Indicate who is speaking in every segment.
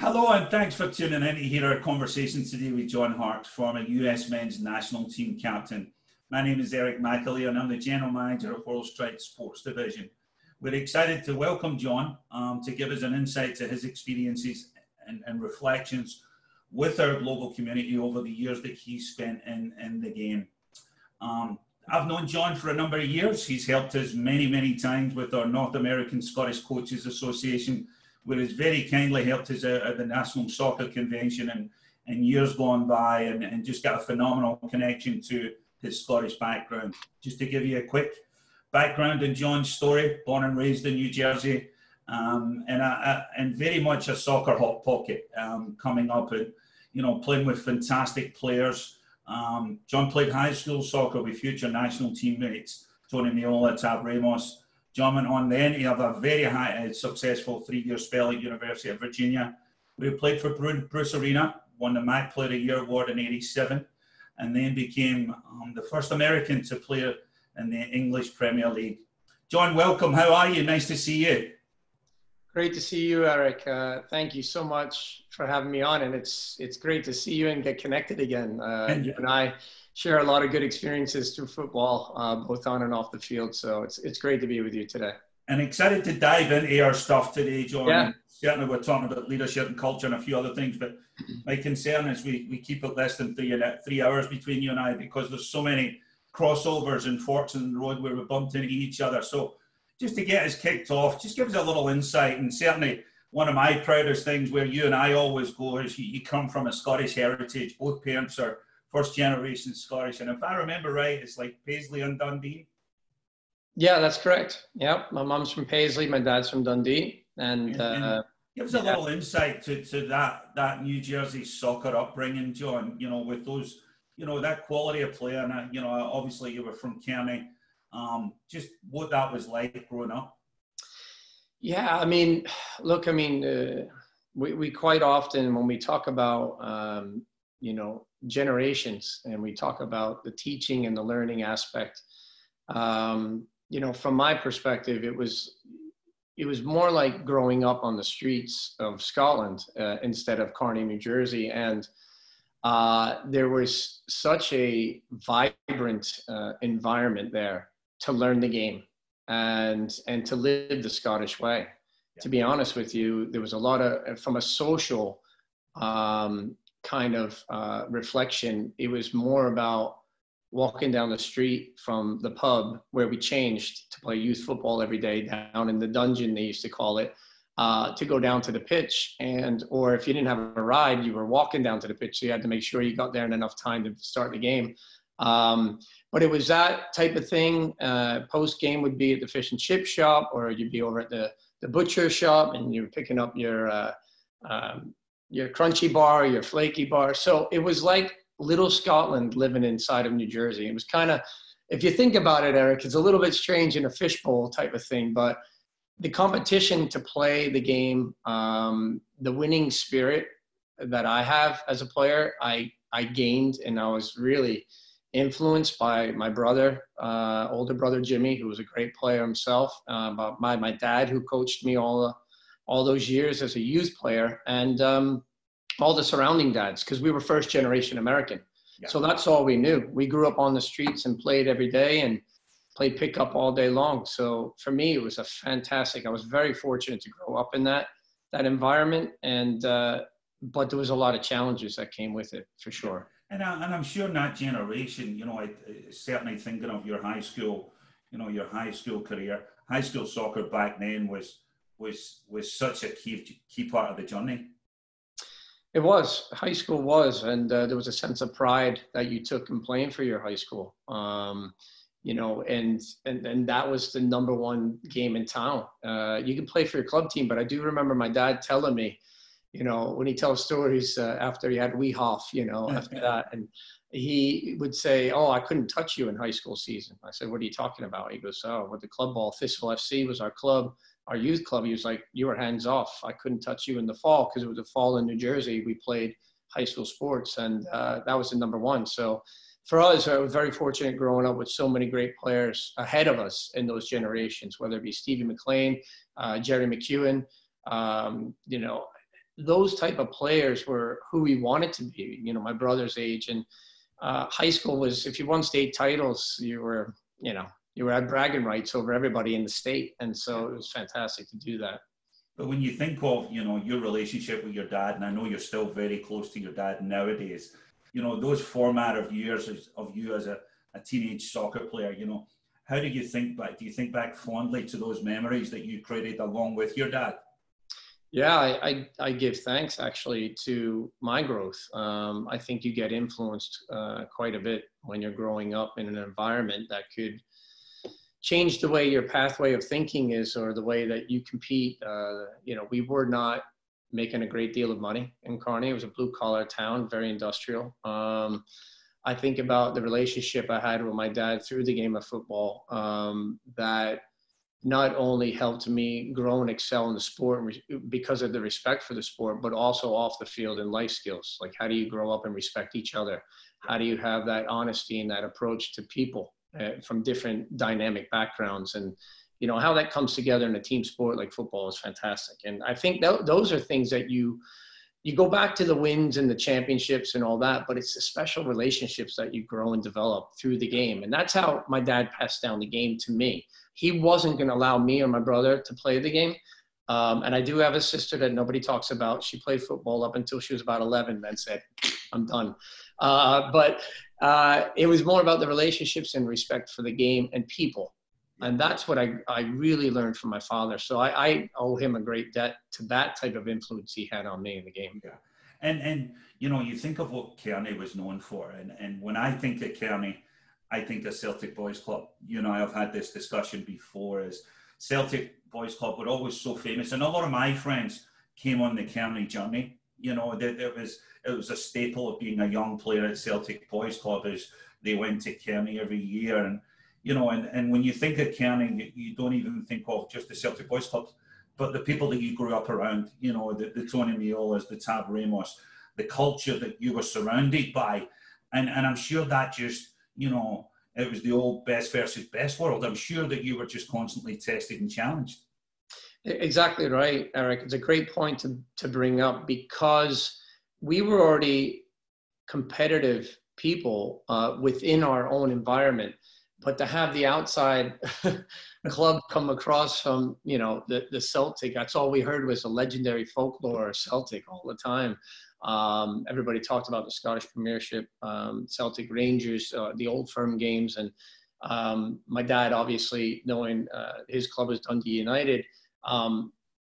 Speaker 1: Hello, and thanks for tuning in to hear our conversation today with John Harkes, former US men's national team captain. My name is Eric McAleer, and I'm the General Manager of WorldStrides Sports Division. We're excited to welcome John to give us an insight to his experiences and reflections with our global community over the years that he's spent in the game. I've known John for a number of years. He's helped us many times with our North American Scottish Coaches Association, where he's very kindly helped us out at the National Soccer Convention and years gone by, and just got a phenomenal connection to his Scottish background. Just to give you a quick background in John's story, born and raised in New Jersey, and very much a soccer hot pocket, coming up and, playing with fantastic players. John played high school soccer with future national teammates, Tony Meola, Tab Ramos. John went on then to have a very successful 3-year spell at University of Virginia. We played for Bruce Arena, won the MAC Player of the Year award in '87, and then became the first American to play in the English Premier League. John, welcome. How are you? Nice to see you.
Speaker 2: Great to see you, Eric. Thank you so much for having me on, and it's great to see you and get connected again. You and I share a lot of good experiences through football, both on and off the field. So it's great to be with you today. And
Speaker 1: excited to dive into our stuff today, John.
Speaker 2: Yeah.
Speaker 1: Certainly we're talking about leadership and culture and a few other things, but my concern is we keep it less than 3 hours between you and I, because there's so many crossovers and forks in the road where we bumped into each other. So just to get us kicked off, just give us a little insight. And certainly one of my proudest things where you and I always go is you come from a Scottish heritage. Both parents are first generation Scottish, and if I remember right, it's like Paisley and Dundee.
Speaker 2: Yeah, that's correct. Yeah, my mom's from Paisley, my dad's from Dundee, and
Speaker 1: give us a little insight to that New Jersey soccer upbringing, John. With those, that quality of player, and obviously you were from Kearney. Just what that was like growing up.
Speaker 2: Yeah, I mean, look, we quite often when we talk about generations, and we talk about the teaching and the learning aspect, from my perspective, it was more like growing up on the streets of Scotland instead of Kearney, New Jersey. And there was such a vibrant environment there to learn the game and to live the Scottish way. Yeah. To be honest with you, there was a lot of, from a social kind of reflection, it was more about walking down the street from the pub where we changed to play youth football every day, down in the dungeon, they used to call it, to go down to the pitch. Or if you didn't have a ride, you were walking down to the pitch, so you had to make sure you got there in enough time to start the game. But it was that type of thing. Post game would be at the fish and chip shop, or you'd be over at the butcher shop, and you're picking up your crunchy bar, your flaky bar. So it was like little Scotland living inside of New Jersey. It was kind of, if you think about it, Eric, it's a little bit strange in a fishbowl type of thing, but the competition to play the game, the winning spirit that I have as a player, I gained, and I was really influenced by my brother, older brother Jimmy, who was a great player himself, by my dad, who coached me all those years as a youth player, and all the surrounding dads, because we were first generation American. Yeah. So that's all we knew. We grew up on the streets and played every day and played pickup all day long. So for me, it was I was very fortunate to grow up in that environment, and but there was a lot of challenges that came with it, for sure.
Speaker 1: And I'm sure in that generation, I certainly thinking of your high school, your high school career, high school soccer back then was such a key part of the journey.
Speaker 2: It was. High school was, and there was a sense of pride that you took in playing for your high school. And that was the number one game in town. You can play for your club team, but I do remember my dad telling me, when he tells stories after he had Weehoff, after that, and he would say, "Oh, I couldn't touch you in high school season." I said, "What are you talking about?" He goes, "Oh, with the club ball, Thistle FC was our club, our youth club." He was like, "You were hands off. I couldn't touch you in the fall," because it was a fall in New Jersey. We played high school sports, and that was the number one. So for us, I was very fortunate growing up with so many great players ahead of us in those generations, whether it be Stevie McLean, Jerry McEwen, those type of players were who we wanted to be, you know, my brother's age. And high school was, if you won state titles, you were at bragging rights over everybody in the state. And so it was fantastic to do that.
Speaker 1: But when you think of, you know, your relationship with your dad, and I know you're still very close to your dad nowadays, you know, those formative years of you as a teenage soccer player, you know, how do you think back? Do you think back fondly to those memories that you created along with your dad?
Speaker 2: Yeah, I give thanks actually to my growth. I think you get influenced quite a bit when you're growing up in an environment that could change the way your pathway of thinking is, or the way that you compete. You know, we were not making a great deal of money in Kearney. It was a blue collar town, very industrial. I think about the relationship I had with my dad through the game of football, that not only helped me grow and excel in the sport because of the respect for the sport, but also off the field and life skills. Like, how do you grow up and respect each other? How do you have that honesty and that approach to people from different dynamic backgrounds? And, you know, how that comes together in a team sport like football is fantastic. And I think those are things that you go back to the wins and the championships and all that, but it's the special relationships that you grow and develop through the game. And that's how my dad passed down the game to me. He wasn't going to allow me or my brother to play the game. And I do have a sister that nobody talks about. She played football up until she was about 11, then said, I'm done. But it was more about the relationships and respect for the game and people. And that's what I really learned from my father. So I owe him a great debt to that type of influence he had on me in the game.
Speaker 1: Yeah. And you know, you think of what Kearney was known for. And when I think of Kearney, I think of Celtic Boys Club. You know, I've had this discussion before, is Celtic Boys Club were always so famous. And a lot of my friends came on the Kearney journey. You know, it was a staple of being a young player at Celtic Boys Club, is they went to Kearney every year. And you know, and when you think of Kearney, you don't even think of just the Celtic Boys Club, but the people that you grew up around, you know, the Tony Meolas, the Tab Ramos, the culture that you were surrounded by. And I'm sure that just, you know, it was the old best versus best world. I'm sure that you were just constantly tested and challenged.
Speaker 2: Exactly right, Eric. It's a great point to bring up, because we were already competitive people within our own environment. But to have the outside club come across from, you know, the Celtic, that's all we heard was a legendary folklore of Celtic all the time. Everybody talked about the Scottish Premiership, Celtic Rangers, the Old Firm games. And my dad, obviously, knowing his club was Dundee United.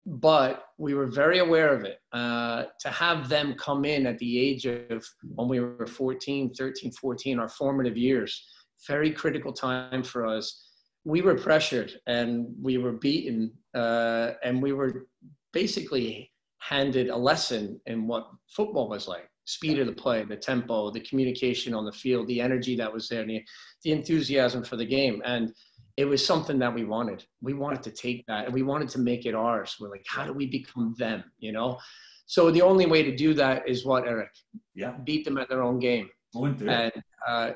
Speaker 2: But we were very aware of it. To have them come in at the age of when we were 13, 14, our formative years, very critical time for us. We were pressured and we were beaten, and we were basically handed a lesson in what football was like. Speed of the play, the tempo, the communication on the field, the energy that was there, the enthusiasm for the game. And it was something that we wanted. We wanted to take that and we wanted to make it ours. We're like, how do we become them, you know? So the only way to do that is what, Eric? Yeah. Beat them at their own game. And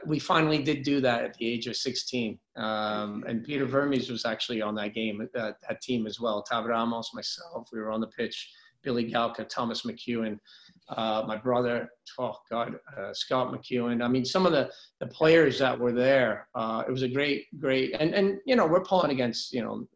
Speaker 2: we finally did do that at the age of 16. And Peter Vermes was actually on that game, that team as well. Tab Ramos, myself, we were on the pitch. Billy Galka, Thomas McEwen, my brother, Scott McEwen. I mean, some of the players that were there, it was a great, and you know, we're playing against Paul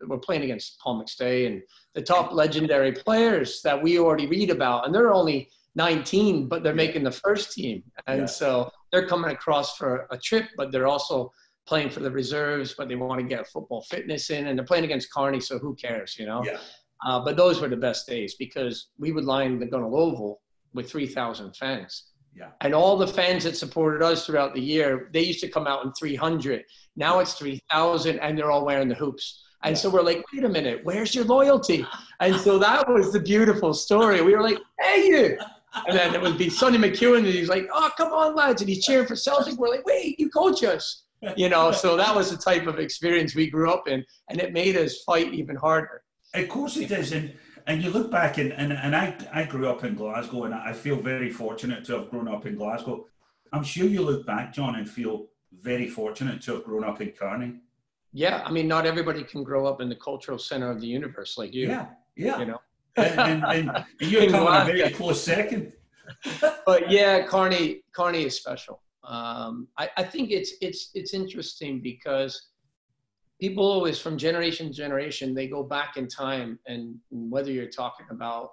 Speaker 2: McStay and the top legendary players that we already read about, and they're only 19, but they're making the first team. And so they're coming across for a trip, but they're also playing for the reserves, but they want to get football fitness in, and they're playing against Kearney, so who cares, you know? Yeah. But those were the best days, because we would line the Gunnell Oval with 3,000 fans. Yeah. And all the fans that supported us throughout the year, they used to come out in 300. Now it's 3,000, and they're all wearing the hoops. And so we're like, wait a minute, where's your loyalty? And so that was the beautiful story. We were like, hey, you. And then it would be Sonny McEwen, and he's like, oh, come on, lads. And he's cheering for Celtic. We're like, wait, you coach us. You know, so that was the type of experience we grew up in, and it made us fight even harder.
Speaker 1: Of course it does. And you look back, and I grew up in Glasgow, and I feel very fortunate to have grown up in Glasgow. I'm sure you look back, John, and feel very fortunate to have grown up in Kearney.
Speaker 2: Yeah, I mean, not everybody can grow up in the cultural center of the universe like you.
Speaker 1: Yeah.
Speaker 2: You know,
Speaker 1: and you're coming a very close second.
Speaker 2: But yeah, Kearney is special. I think it's interesting because people always, from generation to generation, they go back in time, and whether you're talking about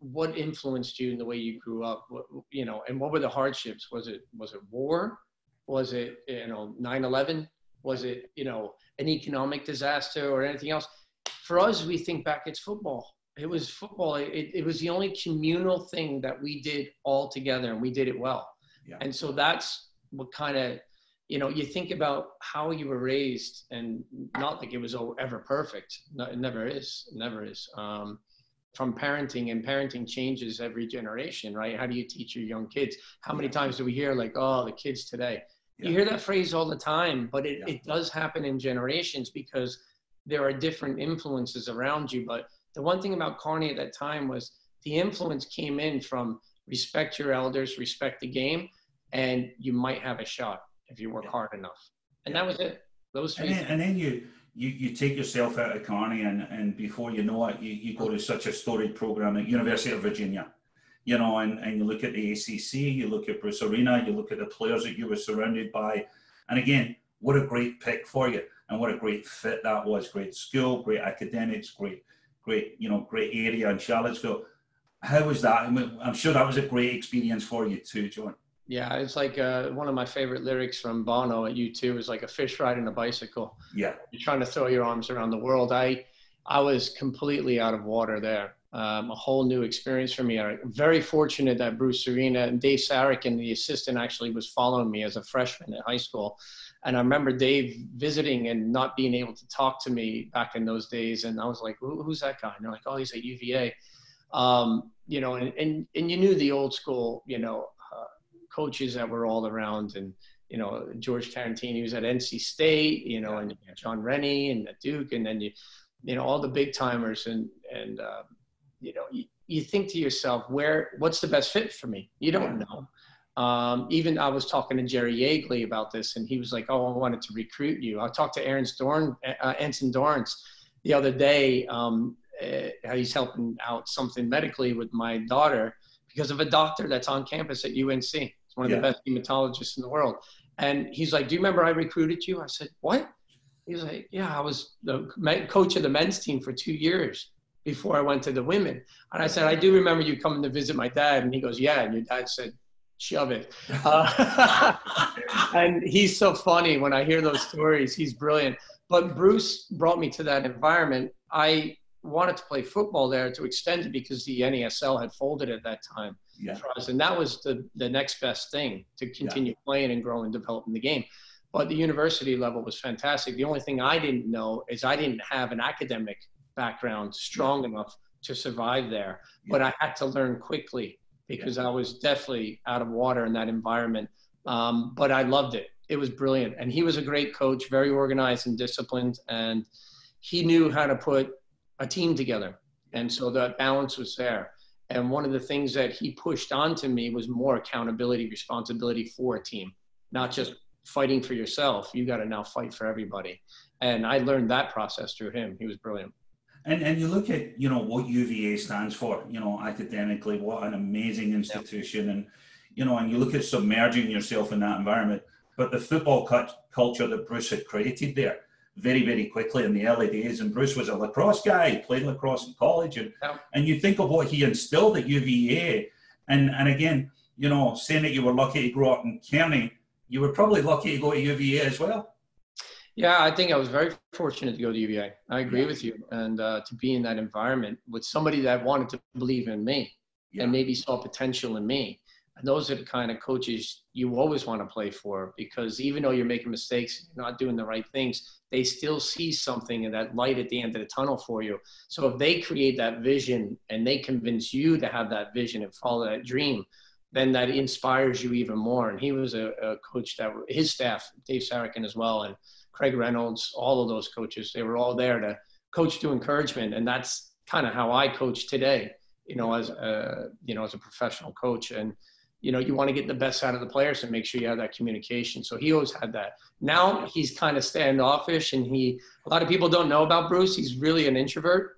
Speaker 2: what influenced you in the way you grew up, and what were the hardships? Was it war? Was it 9/11? Was it an economic disaster or anything else? For us, we think back, it's football. It was football. It was the only communal thing that we did all together, and we did it well.
Speaker 1: Yeah.
Speaker 2: And so that's what kind of, you think about how you were raised, and not like it was ever perfect. No, it never is. It never is. From parenting, and parenting changes every generation, right? How do you teach your young kids? How many times do we hear like, oh, the kids today? Yeah. You hear that phrase all the time, but it does happen in generations because there are different influences around you. But the one thing about Kearney at that time was the influence came in from respect your elders, respect the game, and you might have a shot if you work hard enough. And that was it. Those three.
Speaker 1: And then you take yourself out of Kearney, and before you know it, you go to such a storied program at University of Virginia, and you look at the ACC, you look at Bruce Arena, you look at the players that you were surrounded by. And again, what a great pick for you, and what a great fit that was. Great school, great academics, great area in Charlottesville. How was that? I'm sure that was a great experience for you too, John.
Speaker 2: Yeah, it's like one of my favorite lyrics from Bono at U2 is like a fish riding a bicycle.
Speaker 1: Yeah.
Speaker 2: You're trying to throw your arms around the world. I was completely out of water there. A whole new experience for me. I'm very fortunate that Bruce Arena and Dave Saracen, the assistant, actually was following me as a freshman in high school. And I remember Dave visiting and not being able to talk to me back in those days. And I was like, who's that guy? And they're like, oh, he's at UVA. And you knew the old school, coaches that were all around, and George Tarantini was at NC State, and John Rennie and at Duke, and then all the big timers, and you think to yourself, what's the best fit for me? You don't know. Even I was talking to Jerry Yeagley about this, and he was like, oh, I wanted to recruit you. I talked to Anson Dorrance the other day. He's helping out something medically with my daughter because of a doctor that's on campus at UNC. He's one of the best hematologists in the world. And he's like, do you remember I recruited you? I said, what? He's like, yeah, I was the coach of the men's team for 2 years before I went to the women. And I said, I do remember you coming to visit my dad. And he goes, yeah. And your dad said, shove it. And he's so funny when I hear those stories. He's brilliant. But Bruce brought me to that environment. I wanted to play football there to extend it because the NASL had folded at that time for us. And that was the next best thing to continue playing and growing and developing the game. But the university level was fantastic. The only thing I didn't know is I didn't have an academic background strong enough to survive there. But I had to learn quickly because I was definitely out of water in that environment. But I loved it. It was brilliant. And he was a great coach, very organized and disciplined. And he knew how to put a team together. And so that balance was there. And one of the things that he pushed onto me was more accountability, responsibility for a team, not just fighting for yourself. You got to now fight for everybody. And I learned that process through him. He was brilliant.
Speaker 1: And you look at, what UVA stands for, academically, what an amazing institution. And, and you look at submerging yourself in that environment. But the football culture that Bruce had created there, very, very quickly in the early days. And Bruce was a lacrosse guy, he played lacrosse in college. And you think of what he instilled at UVA. And again, saying that you were lucky to grow up in Kearney, you were probably lucky to go to UVA as well.
Speaker 2: Yeah, I think I was very fortunate to go to UVA. I agree with you. And to be in that environment with somebody that wanted to believe in me and maybe saw potential in me. And those are the kind of coaches you always want to play for, because even though you're making mistakes, you're not doing the right things, they still see something in that light at the end of the tunnel for you. So if they create that vision and they convince you to have that vision and follow that dream, then that inspires you even more. And he was a coach that his staff, Dave Saracen as well, and Craig Reynolds, all of those coaches, they were all there to coach to encouragement. And that's kind of how I coach today, as a professional coach. And, you want to get the best out of the players and make sure you have that communication. So he always had that. Now he's kind of standoffish, and a lot of people don't know about Bruce. He's really an introvert.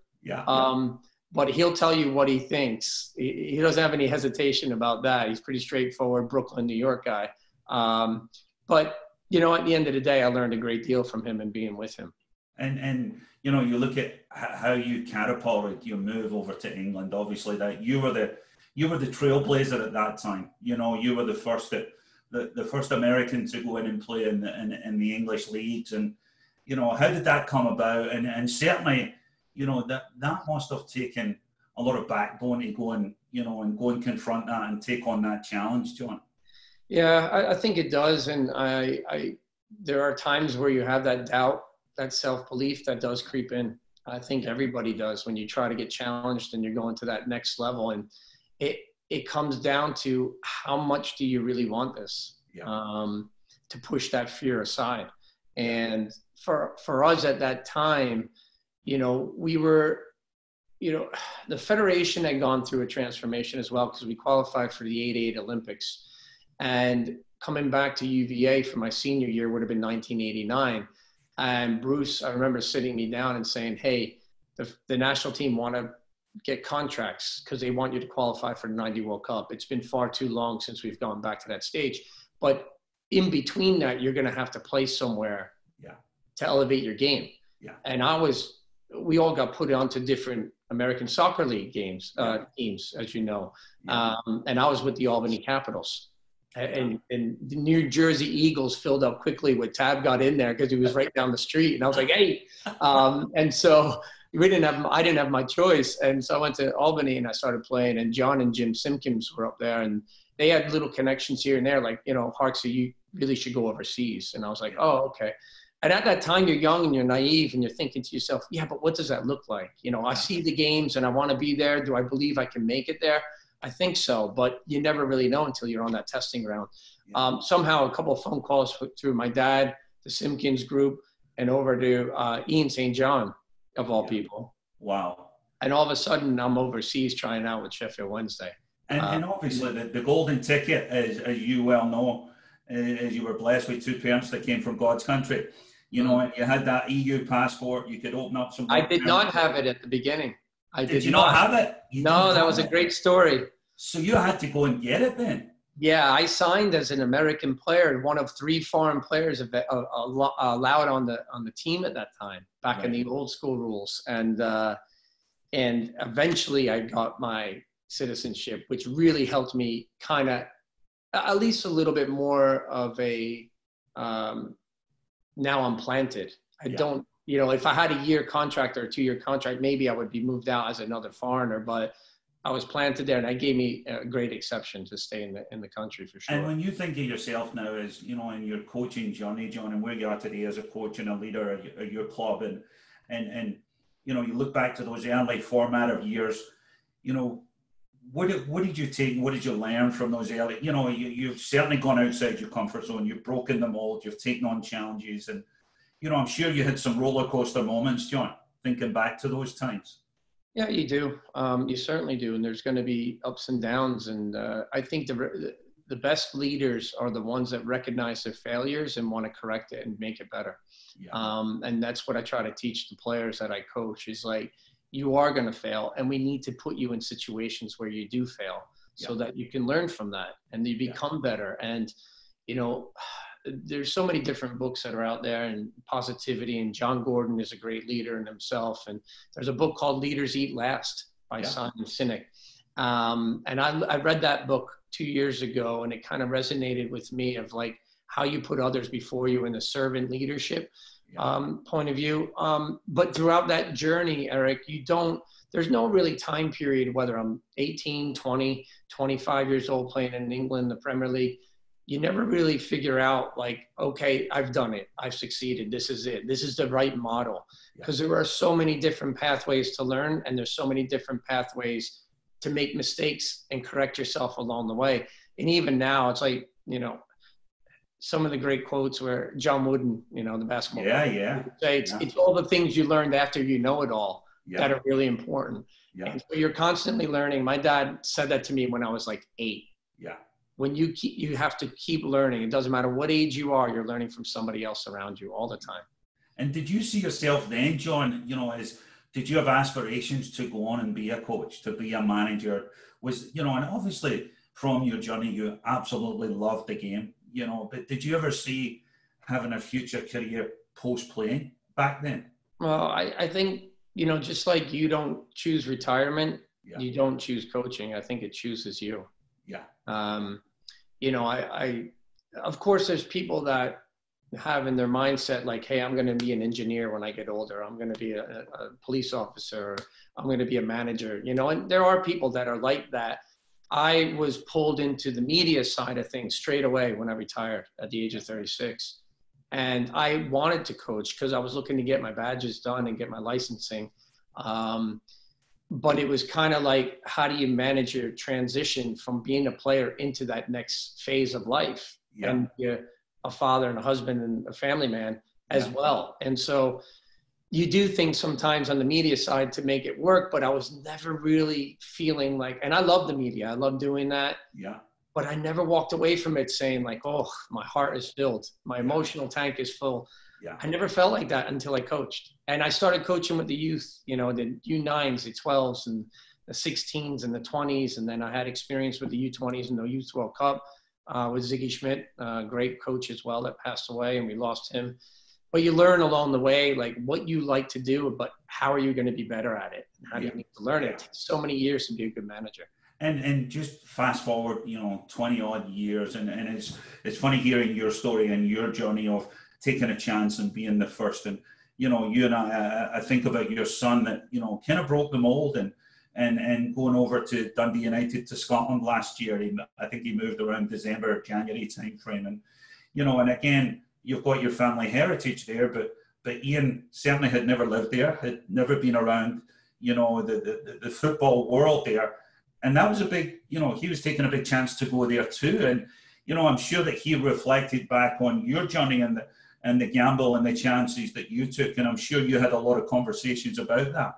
Speaker 2: but he'll tell you what he thinks. He doesn't have any hesitation about that. He's pretty straightforward, Brooklyn, New York guy. But, you know, at the end of the day, I learned a great deal from him and being with him.
Speaker 1: And you know, you look at how you catapulted your move over to England. Obviously, that you were the trailblazer at that time. You know, you were the first American to go in and play in the English leagues. And you know, how did that come about? And certainly, you know, that must have taken a lot of backbone to go and, you know, and go and confront that and take on that challenge, John.
Speaker 2: Yeah, I think it does. And there are times where you have that doubt, that self-belief that does creep in. I think everybody does when you try to get challenged and you're going to that next level. And it comes down to how much do you really want this, to push that fear aside. And for us at that time, you know, we were, you know, the Federation had gone through a transformation as well, because we qualified for the '88 Olympics. And coming back to UVA for my senior year would have been 1989. And Bruce, I remember sitting me down and saying, hey, the national team want to get contracts because they want you to qualify for the '90 World Cup. It's been far too long since we've gone back to that stage. But in between that, you're going to have to play somewhere to elevate your game. Yeah. And we all got put onto different American Soccer League teams, as you know. Yeah. And I was with the Albany Capitals. And the New Jersey Eagles filled up quickly when Tab got in there because he was right down the street. And I was like, hey. And so I didn't have my choice. And so I went to Albany and I started playing. And John and Jim Simpkins were up there. And they had little connections here and there. Like, you know, Harkes, you really should go overseas. And I was like, oh, okay. And at that time, you're young and you're naive and you're thinking to yourself, yeah, but what does that look like? You know, I see the games and I want to be there. Do I believe I can make it there? I think so, but you never really know until you're on that testing ground. Somehow a couple of phone calls through my dad, the Simpkins group, and over to Ian St. John, of all people. Wow. And all of a sudden, I'm overseas trying out with Sheffield Wednesday.
Speaker 1: And obviously, the golden ticket, as you well know, as you were blessed with two parents that came from God's country, you know, and you had that EU passport, you could open up some.
Speaker 2: I did not have it at the beginning.
Speaker 1: Did you not have it?
Speaker 2: No, that was a great story.
Speaker 1: So you had to go and get it then?
Speaker 2: Yeah, I signed as an American player, one of 3 foreign players allowed on the team at that time, back in the old school rules. And eventually I got my citizenship, which really helped me kind of, at least a little bit more of a, now I'm planted. I don't, you know, if I had a year contract or a 2-year contract, maybe I would be moved out as another foreigner, but I was planted there, and that gave me a great exception to stay in the country for sure.
Speaker 1: And when you think of yourself now as, you know, in your coaching journey, John, and where you are today as a coach and a leader of your club, and you know, you look back to those early formative years, you know, what did you take? What did you learn from those early? You know, you've certainly gone outside your comfort zone. You've broken the mold. You've taken on challenges, and you know, I'm sure you had some roller coaster moments, John, thinking back to those times.
Speaker 2: Yeah, you do. You certainly do. And there's going to be ups and downs. And I think the best leaders are the ones that recognize their failures and want to correct it and make it better. Yeah. And that's what I try to teach the players that I coach is like, you are going to fail. And we need to put you in situations where you do fail so that you can learn from that and you become better. And, you know, there's so many different books that are out there and positivity, and John Gordon is a great leader in himself. And there's a book called Leaders Eat Last by Simon Sinek. And I read that book 2 years ago, and it kind of resonated with me of like how you put others before you in the servant leadership point of view. But throughout that journey, Eric, there's no really time period, whether I'm 18, 20, 25 years old playing in England, the Premier League. You never really figure out like, okay, I've done it. I've succeeded. This is it. This is the right model. Because there are so many different pathways to learn, and there's so many different pathways to make mistakes and correct yourself along the way. And even now, it's like, you know, some of the great quotes where John Wooden, you know, the basketball player, say it's all the things you learned after you know it all that are really important. And so you're constantly learning. My dad said that to me when I was like 8. When you have to keep learning. It doesn't matter what age you are, you're learning from somebody else around you all the time.
Speaker 1: And did you see yourself then, John, you know, as did you have aspirations to go on and be a coach, to be a manager? And obviously from your journey, you absolutely loved the game, but did you ever see having a future career post-playing back then?
Speaker 2: Well, I think, just like you don't choose retirement, you don't choose coaching. I think it chooses you.
Speaker 1: Yeah.
Speaker 2: Of course, there's people that have in their mindset like, hey, I'm going to be an engineer when I get older. I'm going to be a police officer. Or I'm going to be a manager, and there are people that are like that. I was pulled into the media side of things straight away when I retired at the age of 36. And I wanted to coach because I was looking to get my badges done and get my licensing. But it was kind of like, how do you manage your transition from being a player into that next phase of life? Yeah. And you're a father and a husband and a family man as well. And so you do things sometimes on the media side to make it work, but I was never really feeling like, and I love the media. I love doing that.
Speaker 1: Yeah.
Speaker 2: But I never walked away from it saying like, oh, my heart is filled. My emotional tank is full. Yeah. I never felt like that until I coached. And I started coaching with the youth, the U9s, the 12s, and the 16s and the 20s. And then I had experience with the U20s and the Youth World Cup with Ziggy Schmidt, a great coach as well that passed away, and we lost him. But you learn along the way, like what you like to do, but how are you going to be better at it? And how do you need to learn it? It takes so many years to be a good manager.
Speaker 1: And just fast forward, 20 odd years. And it's funny hearing your story and your journey of taking a chance and being the first. And, you and I think about your son that, kind of broke the mold and going over to Dundee United to Scotland last year. I think he moved around December, January timeframe. And, and again, you've got your family heritage there, but Ian certainly had never lived there, had never been around, the football world there. And that was a big, he was taking a big chance to go there too. And, I'm sure that he reflected back on your journey and the gamble and the chances that you took. And I'm sure you had a lot of conversations about that.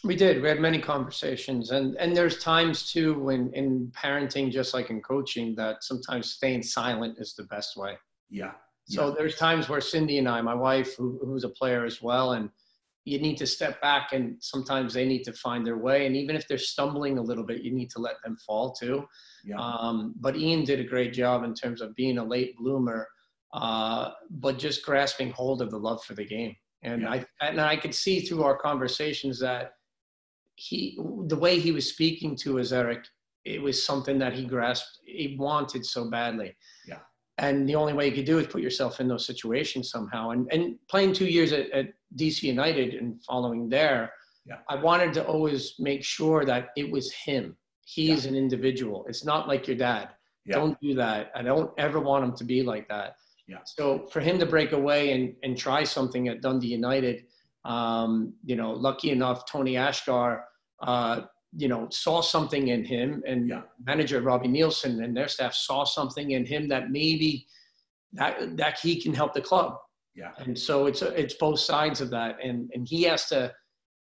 Speaker 2: We did. We had many conversations. And there's times too when in parenting, just like in coaching, that sometimes staying silent is the best way.
Speaker 1: Yeah.
Speaker 2: So there's times where Cindy and I, my wife, who's a player as well, and you need to step back, and sometimes they need to find their way. And even if they're stumbling a little bit, you need to let them fall too. Yeah. But Ian did a great job in terms of being a late bloomer, but just grasping hold of the love for the game. And I could see through our conversations that the way he was speaking to us, Eric, it was something that he grasped, he wanted so badly. Yeah. And the only way you could do is put yourself in those situations somehow. And playing 2 years at DC United and following there, I wanted to always make sure that it was him. He's an individual. It's not like your dad. Yeah. Don't do that. I don't ever want him to be like that. Yeah. So for him to break away and try something at Dundee United, lucky enough, Tony Ashgar, saw something in him, and manager Robbie Nielsen and their staff saw something in him that maybe that he can help the club. Yeah. And so it's both sides of that. And he has to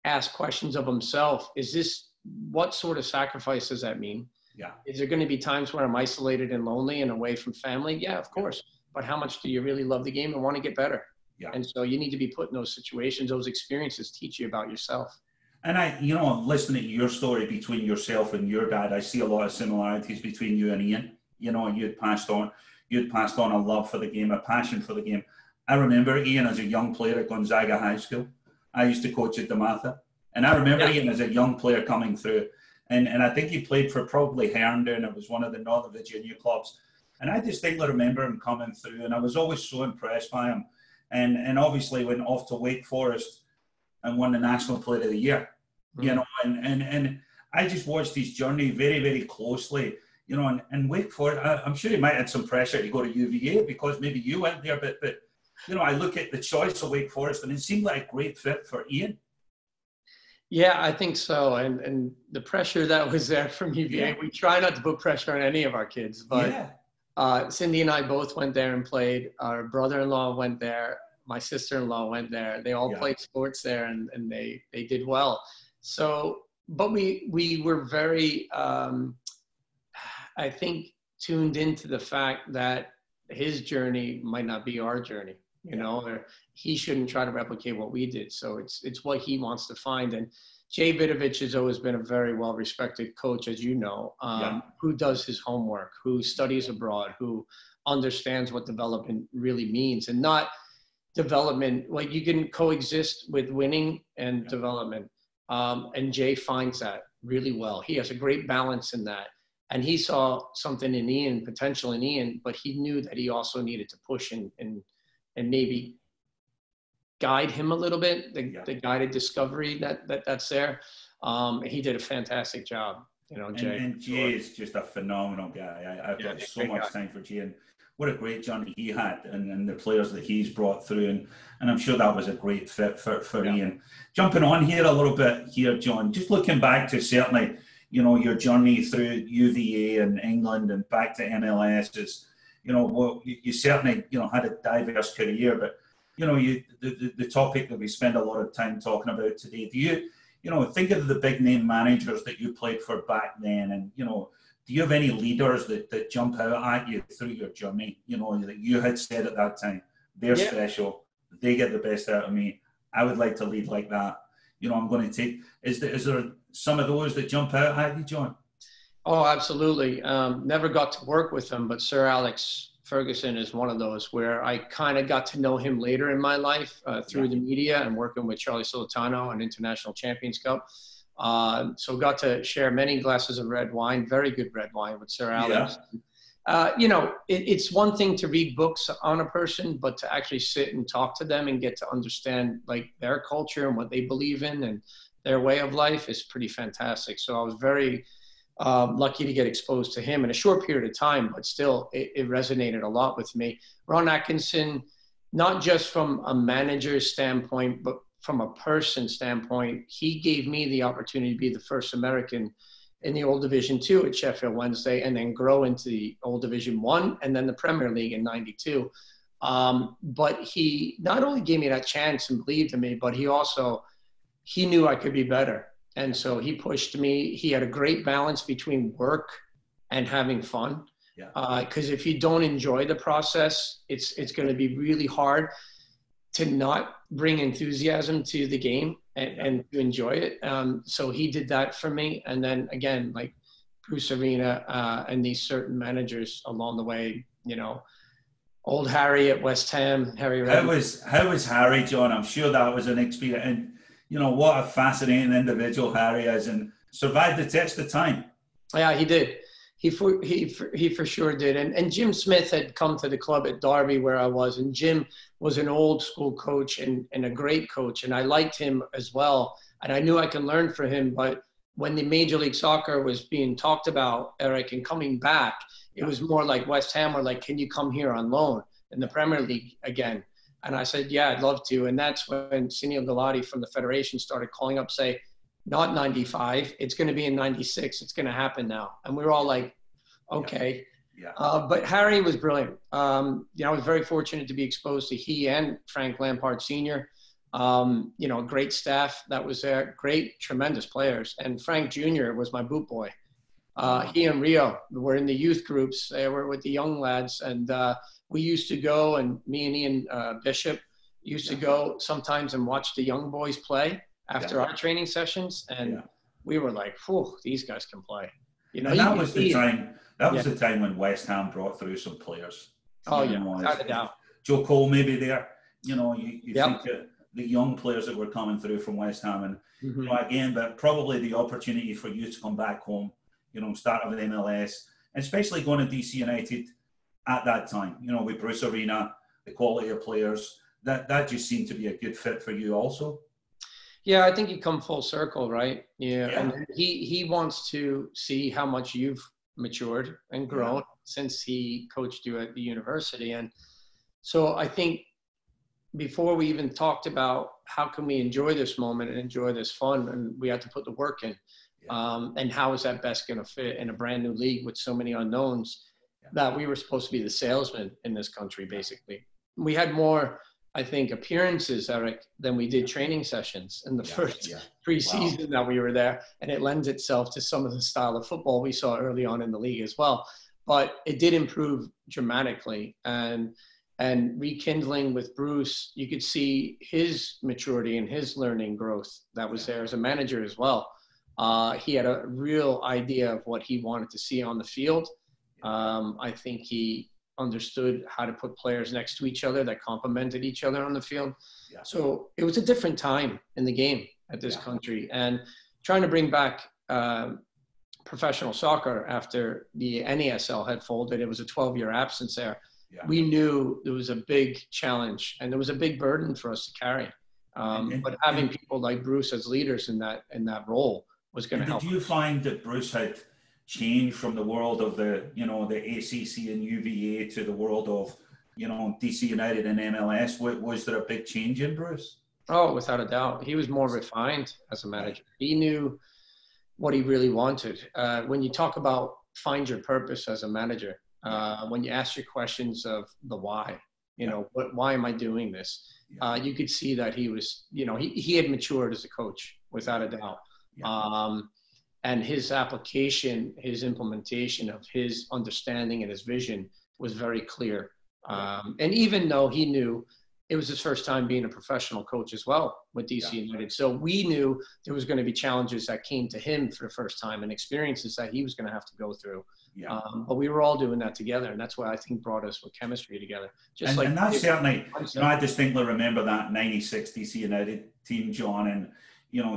Speaker 2: ask questions of himself. What sort of sacrifice does that mean? Yeah. Is there going to be times where I'm isolated and lonely and away from family? Yeah, of course. But how much do you really love the game and want to get better? Yeah. And so you need to be put in those situations. Those experiences teach you about yourself.
Speaker 1: And listening to your story between yourself and your dad, I see a lot of similarities between you and Ian. And you'd passed on a love for the game, a passion for the game. I remember Ian as a young player at Gonzaga High School. I used to coach at DeMatha. And I remember Ian as a young player coming through. And I think he played for probably Herndon. It was one of the Northern Virginia clubs. And I distinctly remember him coming through. And I was always so impressed by him. And obviously went off to Wake Forest and won the National Player of the Year. And I just watched his journey very, very closely, and Wake Forest, I'm sure he might have had some pressure to go to UVA because maybe you went there, but I look at the choice of Wake Forest and it seemed like a great fit for Ian.
Speaker 2: Yeah, I think so. And the pressure that was there from UVA, we try not to put pressure on any of our kids, but Cindy and I both went there and played. Our brother-in-law went there. My sister-in-law went there. They all played sports there, and they did well. So, but we were very, I think, tuned into the fact that his journey might not be our journey. you know, or he shouldn't try to replicate what we did. So it's what he wants to find. And Jay Vidovich has always been a very well-respected coach, as you know, who does his homework, who studies abroad, who understands what development really means, and not development, like you can coexist with winning and development. And Jay finds that really well. He has a great balance in that. And he saw something in Ian, potential in Ian, but he knew that he also needed to push and maybe guide him a little bit, the guided discovery that's there. He did a fantastic job, you know, Jay.
Speaker 1: And Jay is just a phenomenal guy. I've got so much time for Jay, and what a great journey he had, and the players that he's brought through, and I'm sure that was a great fit for Ian. Jumping on here a little bit here, John, just looking back to certainly, you know, your journey through UVA and England and back to MLS is, you know, well, you certainly, you know, had a diverse career, but, you know, the topic that we spend a lot of time talking about today, do you know, think of the big name managers that you played for back then, and, you know, do you have any leaders that jump out at you through your journey, you know, that you had said at that time, they're special, they get the best out of me, I would like to lead like that, you know, I'm going to take, is there some of those that jump out at you, John?
Speaker 2: Oh, absolutely. Never got to work with him, but Sir Alex Ferguson is one of those where I kind of got to know him later in my life through the media and working with Charlie Solitano on International Champions Cup. So got to share many glasses of red wine, very good red wine with Sir Alex. You know, it's one thing to read books on a person, but to actually sit and talk to them and get to understand like their culture and what they believe in and their way of life is pretty fantastic. So I was very lucky to get exposed to him in a short period of time, but still it resonated a lot with me. Ron Atkinson, not just from a manager's standpoint, but from a person standpoint, he gave me the opportunity to be the first American in the old Division II at Sheffield Wednesday, and then grow into the old Division I and then the Premier League in '92. But he not only gave me that chance and believed in me, but he knew I could be better. And so he pushed me. He had a great balance between work and having fun. Because if you don't enjoy the process, it's going to be really hard to not bring enthusiasm to the game and to enjoy it. So he did that for me. And then again, like Bruce Arena and these certain managers along the way, you know, old Harry at West Ham, Harry Redknapp.
Speaker 1: How was Harry, John? I'm sure that was an experience. And, you know, what a fascinating individual Harry is, and survived the test of time. Yeah,
Speaker 2: he did. He for sure did. And Jim Smith had come to the club at Derby where I was, and Jim was an old school coach and a great coach, and I liked him as well. And I knew I could learn from him, but when the Major League Soccer was being talked about, Eric, and coming back, it was more like West Ham were like, can you come here on loan in the Premier League again? And I said, yeah, I'd love to. And that's when Sunil Gulati from the Federation started calling up, say, not 95, it's going to be in 96. It's going to happen now. And we were all like, okay. But Harry was brilliant. You know, I was very fortunate to be exposed to he and Frank Lampard Sr. You know, great staff that was there, great, tremendous players. And Frank Jr. was my boot boy. He and Rio were in the youth groups. They were with the young lads. And we used to go, and me and Ian Bishop used to go sometimes and watch the young boys play after our training sessions. And we were like, whew, these guys can play. You know,
Speaker 1: and that was the time. That was the time when West Ham brought through some players.
Speaker 2: Oh, without a doubt.
Speaker 1: Joe Cole maybe there. You know, you think the young players that were coming through from West Ham, and you know, again, but probably the opportunity for you to come back home, you know, start with MLS, and especially going to DC United at that time, you know, with Bruce Arena, the quality of players, that just seemed to be a good fit for you also.
Speaker 2: Yeah, I think you come full circle, right? Yeah. And he wants to see how much you've matured and grown since he coached you at the university. And so I think before we even talked about how can we enjoy this moment and enjoy this fun, and we had to put the work in, and how is that best going to fit in a brand new league with so many unknowns, that we were supposed to be the salesman in this country, basically. We had more, I think, appearances, Eric, than we did training sessions in the first preseason that we were there. And it lends itself to some of the style of football we saw early on in the league as well. But it did improve dramatically. And and rekindling with Bruce, you could see his maturity and his learning growth that was there as a manager as well. He had a real idea of what he wanted to see on the field. I think he understood how to put players next to each other that complemented each other on the field.
Speaker 1: Yeah.
Speaker 2: So it was a different time in the game at this country. And trying to bring back professional soccer after the NASL had folded, it was a 12-year absence there. Yeah. We knew there was a big challenge and there was a big burden for us to carry. But having people like Bruce as leaders in that role was going to help.
Speaker 1: Did you find that Bruce had changed from the world of the ACC and UVA to the world of, DC United and MLS? Was there a big change in Bruce?
Speaker 2: Oh, without a doubt. He was more refined as a manager. He knew what he really wanted. When you talk about find your purpose as a manager, when you ask your questions of the why, why am I doing this? You could see that he was, he had matured as a coach, without a doubt. And his application, his implementation of his understanding and his vision was very clear. And even though he knew it was his first time being a professional coach as well with DC United. So we knew there was going to be challenges that came to him for the first time and experiences that he was going to have to go through. But we were all doing that together. And that's what I think brought us with chemistry together.
Speaker 1: And that's certainly, I distinctly remember that 96 DC United team, John, and,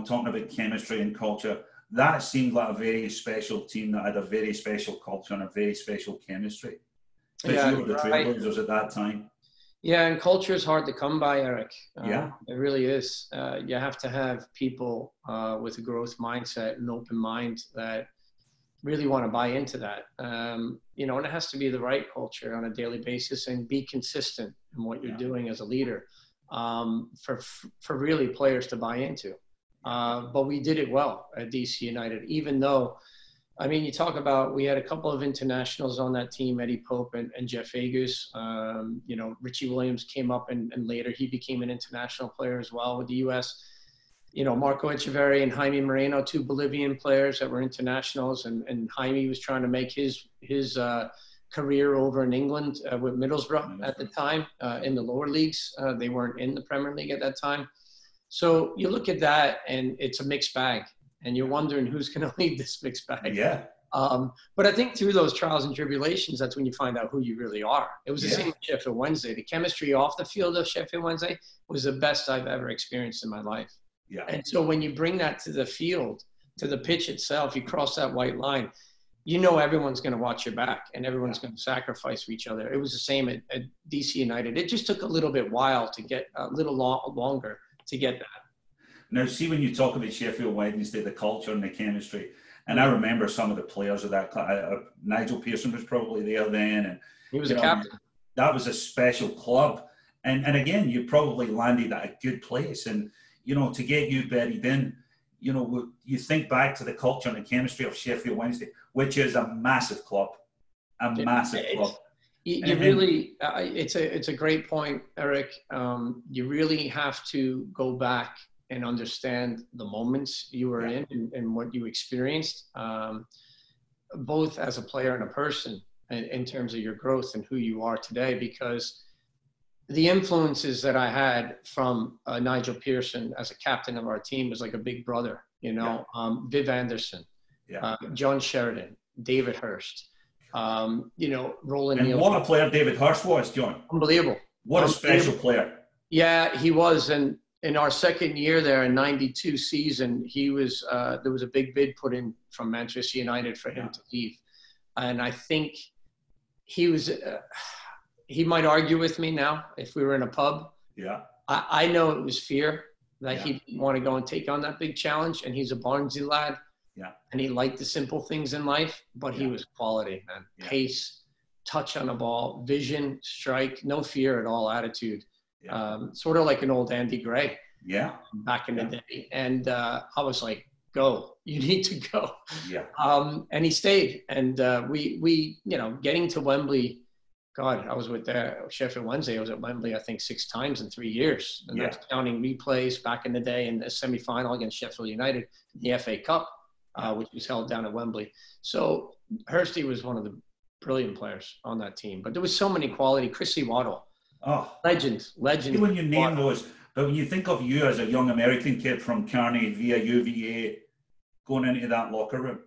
Speaker 1: talking about chemistry and culture. That seemed like a very special team that had a very special culture and a very special chemistry. Because you were the trailblazers at that time.
Speaker 2: Yeah, and culture is hard to come by, Eric. It really is. You have to have people with a growth mindset and open mind that really want to buy into that. And it has to be the right culture on a daily basis and be consistent in what you're doing as a leader for really players to buy into. But we did it well at DC United, even though, you talk about, we had a couple of internationals on that team, Eddie Pope and Jeff Agus. Richie Williams came up and later he became an international player as well with the U.S. Marco Echeverri and Jaime Moreno, two Bolivian players that were internationals. And Jaime was trying to make his career over in England with Middlesbrough at the time in the lower leagues. They weren't in the Premier League at that time. So you look at that and it's a mixed bag. And you're wondering who's going to lead this mixed bag.
Speaker 1: Yeah.
Speaker 2: But I think through those trials and tribulations, that's when you find out who you really are. It was the same with Sheffield Wednesday. The chemistry off the field of Sheffield Wednesday was the best I've ever experienced in my life.
Speaker 1: Yeah.
Speaker 2: And so when you bring that to the field, to the pitch itself, you cross that white line, everyone's going to watch your back and everyone's going to sacrifice for each other. It was the same at DC United. It just took a little bit while to get a little longer to get that.
Speaker 1: Now, see, when you talk about Sheffield Wednesday, the culture and the chemistry, and I remember some of the players of that club. Nigel Pearson was probably there then. And
Speaker 2: he was a captain.
Speaker 1: That was a special club. And again, you probably landed at a good place. And, to get you buried in, you think back to the culture and the chemistry of Sheffield Wednesday, which is a massive club. Massive club.
Speaker 2: It's a great point, Eric. You really have to go back and understand the moments you were in and what you experienced, both as a player and a person in terms of your growth and who you are today, because the influences that I had from Nigel Pearson as a captain of our team was like a big brother, Viv Anderson, John Sheridan, David Hurst, Roland
Speaker 1: Neal. And what a player David Hurst was, John.
Speaker 2: Unbelievable.
Speaker 1: What a special player.
Speaker 2: Yeah, he was. And in our second year there in 92 season, he was, there was a big bid put in from Manchester United for him to leave. And I think he was, he might argue with me now if we were in a pub.
Speaker 1: Yeah.
Speaker 2: I know it was fear that he didn't want to go and take on that big challenge. And he's a Barnsley lad.
Speaker 1: Yeah.
Speaker 2: And he liked the simple things in life, but he was quality, man. Yeah. Pace, touch on the ball, vision, strike, no fear at all attitude. Yeah. Sort of like an old Andy Gray back in the day. And I was like, go, you need to go.
Speaker 1: Yeah.
Speaker 2: And he stayed. And we getting to Wembley, God, I was with Sheffield Wednesday. I was at Wembley, I think 6 times in 3 years. And that's counting replays back in the day in the semifinal against Sheffield United, the FA Cup, which was held down at Wembley. So Hursty was one of the brilliant players on that team. But there was so many quality. Chrissy Waddle.
Speaker 1: Oh,
Speaker 2: Legend.
Speaker 1: see when you name those, but when you think of you as a young American kid from Kearney via UVA going into that locker room,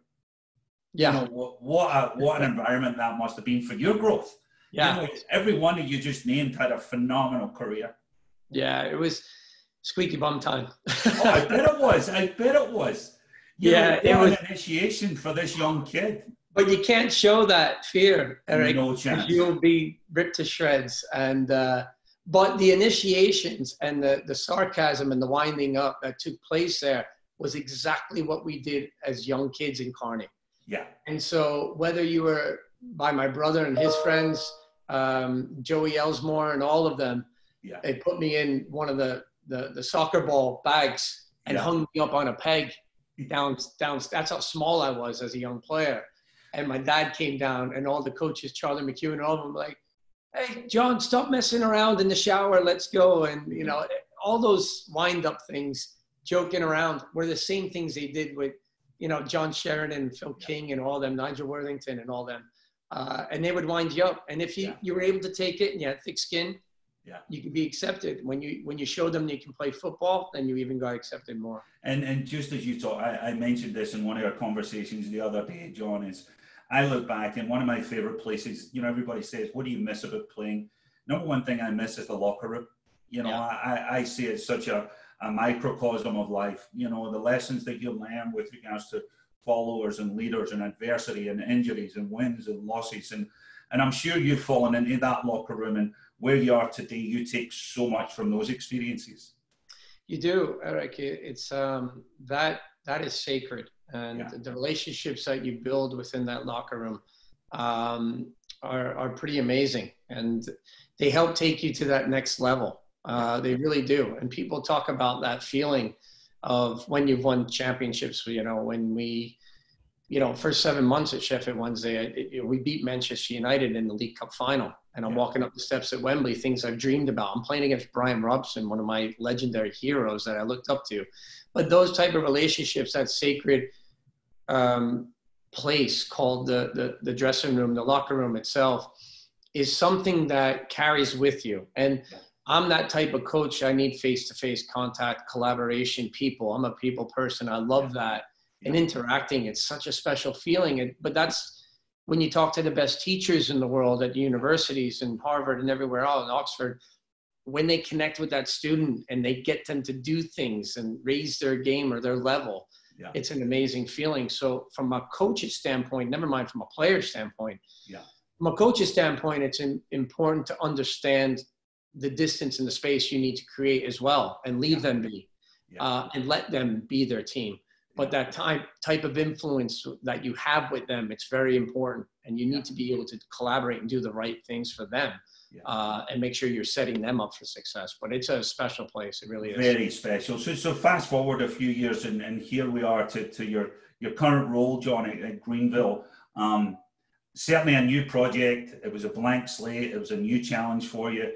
Speaker 2: Yeah.
Speaker 1: you know, what an environment that must have been for your growth.
Speaker 2: Yeah.
Speaker 1: You know, every one of you just named had a phenomenal career.
Speaker 2: Yeah, it was squeaky bum time.
Speaker 1: Oh, I bet it was. I bet it was.
Speaker 2: Yeah, it was
Speaker 1: an initiation for this young kid.
Speaker 2: But you can't show that fear, Eric.
Speaker 1: No chance.
Speaker 2: You'll be ripped to shreds. And but the initiations and the sarcasm and the winding up that took place there was exactly what we did as young kids in Kearney.
Speaker 1: Yeah.
Speaker 2: And so whether you were by my brother and his friends, Joey Elsmore and all of them,
Speaker 1: yeah,
Speaker 2: they put me in one of the soccer ball bags and hung me up on a peg down. That's how small I was as a young player. And my dad came down and all the coaches, Charlie McHugh and all of them, like, hey, John, stop messing around in the shower. Let's go. And, you know, all those wind up things, joking around, were the same things they did with, you know, John Sheridan, Phil King and all them, Nigel Worthington and all them. And they would wind you up. And if you were able to take it and you had thick skin, you could be accepted. When you showed them that you can play football, then you even got accepted more.
Speaker 1: And just as you talk, I mentioned this in one of our conversations the other day, John, is I look back and one of my favorite places, you know, everybody says, what do you miss about playing? Number one thing I miss is the locker room. You know, I see it such a microcosm of life, you know, the lessons that you learn with regards to followers and leaders and adversity and injuries and wins and losses. And I'm sure you've fallen into that locker room, and where you are today, you take so much from those experiences.
Speaker 2: You do, Eric. It's that is sacred. And the relationships that you build within that locker room are pretty amazing. And they help take you to that next level. They really do. And people talk about that feeling of when you've won championships. You know, when we, you know, first 7 months at Sheffield Wednesday, we beat Manchester United in the League Cup final. And I'm walking up the steps at Wembley, things I've dreamed about. I'm playing against Brian Robson, one of my legendary heroes that I looked up to. But those type of relationships, that sacred place called the dressing room, the locker room itself, is something that carries with you. And I'm that type of coach. I need face-to-face contact, collaboration, people. I'm a people person. I love that. And interacting, it's such a special feeling. But that's when you talk to the best teachers in the world at universities and Harvard and everywhere else, in Oxford, when they connect with that student and they get them to do things and raise their game or their level, it's an amazing feeling. So from a coach's standpoint, never mind from a player standpoint, from a coach's standpoint, it's important to understand the distance and the space you need to create as well, and leave them be, and let them be their team. But that type of influence that you have with them, it's very important. And you need to be able to collaborate and do the right things for them, and make sure you're setting them up for success. But it's a special place. It really is.
Speaker 1: Very special. So fast forward a few years, and here we are to your current role, John, at Greenville. Certainly a new project. It was a blank slate. It was a new challenge for you.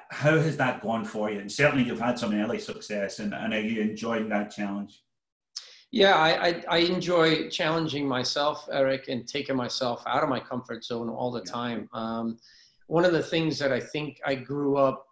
Speaker 1: How has that gone for you? And certainly you've had some early success, and are you enjoying that challenge?
Speaker 2: Yeah, I enjoy challenging myself, Eric, and taking myself out of my comfort zone all the time. One of the things that I think I grew up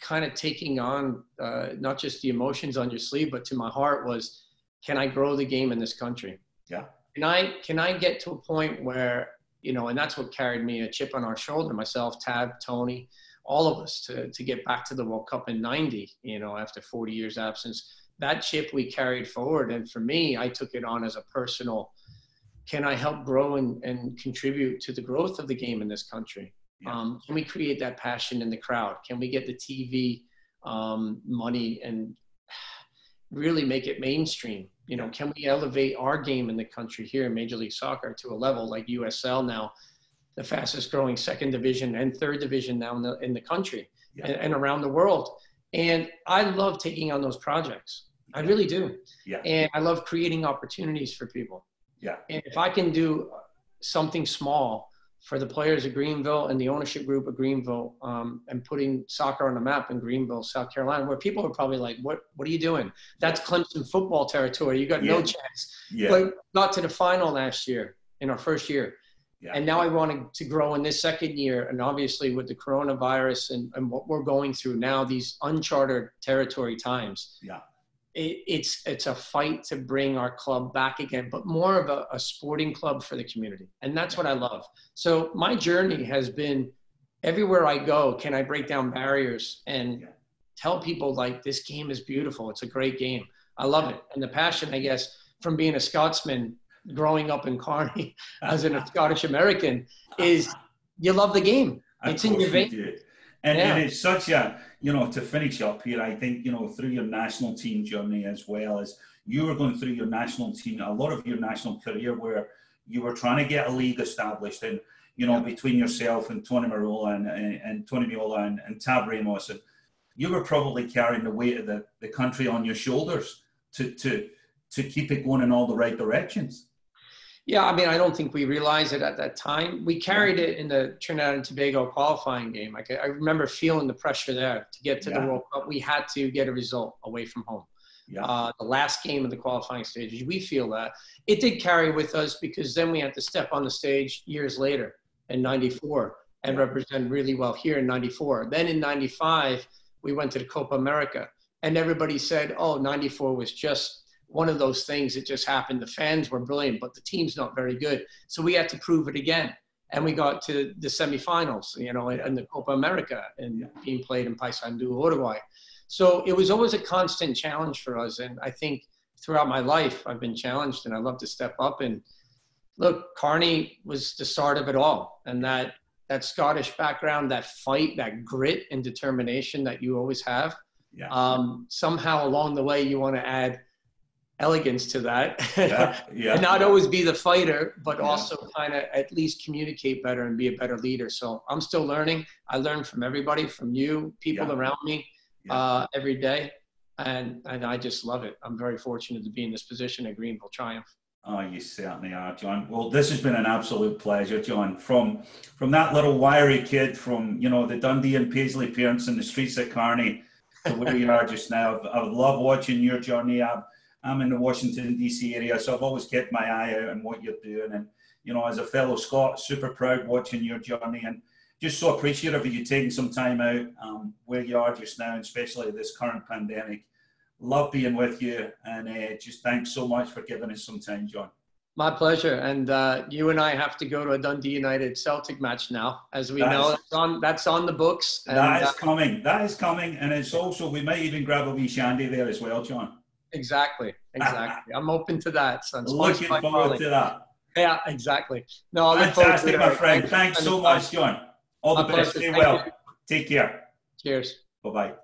Speaker 2: kind of taking on, not just the emotions on your sleeve, but to my heart, was, can I grow the game in this country?
Speaker 1: Yeah.
Speaker 2: Can I get to a point where, you know, and that's what carried me, a chip on our shoulder, myself, Tab, Tony, all of us, to get back to the World Cup in 90, you know, after 40 years absence. That chip we carried forward. And for me, I took it on as a personal, can I help grow and contribute to the growth of the game in this country? Can we create that passion in the crowd? Can we get the TV money and really make it mainstream? You know, can we elevate our game in the country here in Major League Soccer to a level like USL now, the fastest growing second division and third division now in the country and around the world. And I love taking on those projects. I really do. And I love creating opportunities for people. And if I can do something small for the players of Greenville and the ownership group of Greenville, and putting soccer on the map in Greenville, South Carolina, where people are probably like, what are you doing? That's Clemson football territory. You got no chance. But got to the final last year in our first year.
Speaker 1: Yeah.
Speaker 2: And now I wanted to grow in this second year. And obviously with the coronavirus and what we're going through now, these uncharted territory times,
Speaker 1: yeah,
Speaker 2: it's a fight to bring our club back again, but more of a sporting club for the community. And that's what I love. So my journey has been everywhere I go, can I break down barriers and tell people like this game is beautiful. It's a great game. I love it. And the passion, I guess, from being a Scotsman, growing up in Kearney as a Scottish American, is you love the game. It's in your vein.
Speaker 1: And it's such a, you know, to finish up here, I think, you know, through your national team journey as well as you were going through your national team, a lot of your national career where you were trying to get a league established and, you know, between yourself and Tony Marola and Tony Meola and Tab Ramos, and you were probably carrying the weight of the country on your shoulders to keep it going in all the right directions. Yeah,
Speaker 2: I mean, I don't think we realized it at that time. We carried it in the Trinidad and Tobago qualifying game. I remember feeling the pressure there to get to the World Cup. We had to get a result away from home. The last game of the qualifying stages, we feel that. It did carry with us because then we had to step on the stage years later in 94 and represent really well here in 94. Then in 95, we went to the Copa America and everybody said, oh, 94 was just one of those things that just happened. The fans were brilliant, but the team's not very good. So we had to prove it again. And we got to the semifinals, you know, in the Copa America and being played in Paysandú, Uruguay. So it was always a constant challenge for us. And I think throughout my life, I've been challenged and I love to step up. And look, Kearney was the start of it all. And that Scottish background, that fight, that grit and determination that you always have. Somehow along the way, you want to add elegance to that and not always be the fighter, but also kind of at least communicate better and be a better leader. So I'm still learning. I learn from everybody, from you, people around me every day. And I just love it. I'm very fortunate to be in this position at Greenville Triumph.
Speaker 1: Oh, you certainly are, John. Well, this has been an absolute pleasure, John. From that little wiry kid from, you know, the Dundee and Paisley parents in the streets of Kearney to where you are just now. I love watching your journey. I'm in the Washington, D.C. area, so I've always kept my eye out on what you're doing. And, you know, as a fellow Scot, super proud watching your journey and just so appreciative of you taking some time out where you are just now, and especially this current pandemic. Love being with you, and just thanks so much for giving us some time, John.
Speaker 2: My pleasure. And you and I have to go to a Dundee United Celtic match now, as we know. That's on the books. And,
Speaker 1: that is coming. That is coming. And it's also, we might even grab a wee shandy there as well, John.
Speaker 2: Exactly. I'm open to that. So
Speaker 1: looking forward to that.
Speaker 2: Yeah, exactly. No,
Speaker 1: fantastic, my friend. Thanks so much, John. All the best. Stay well. Take care.
Speaker 2: Cheers.
Speaker 1: Bye-bye.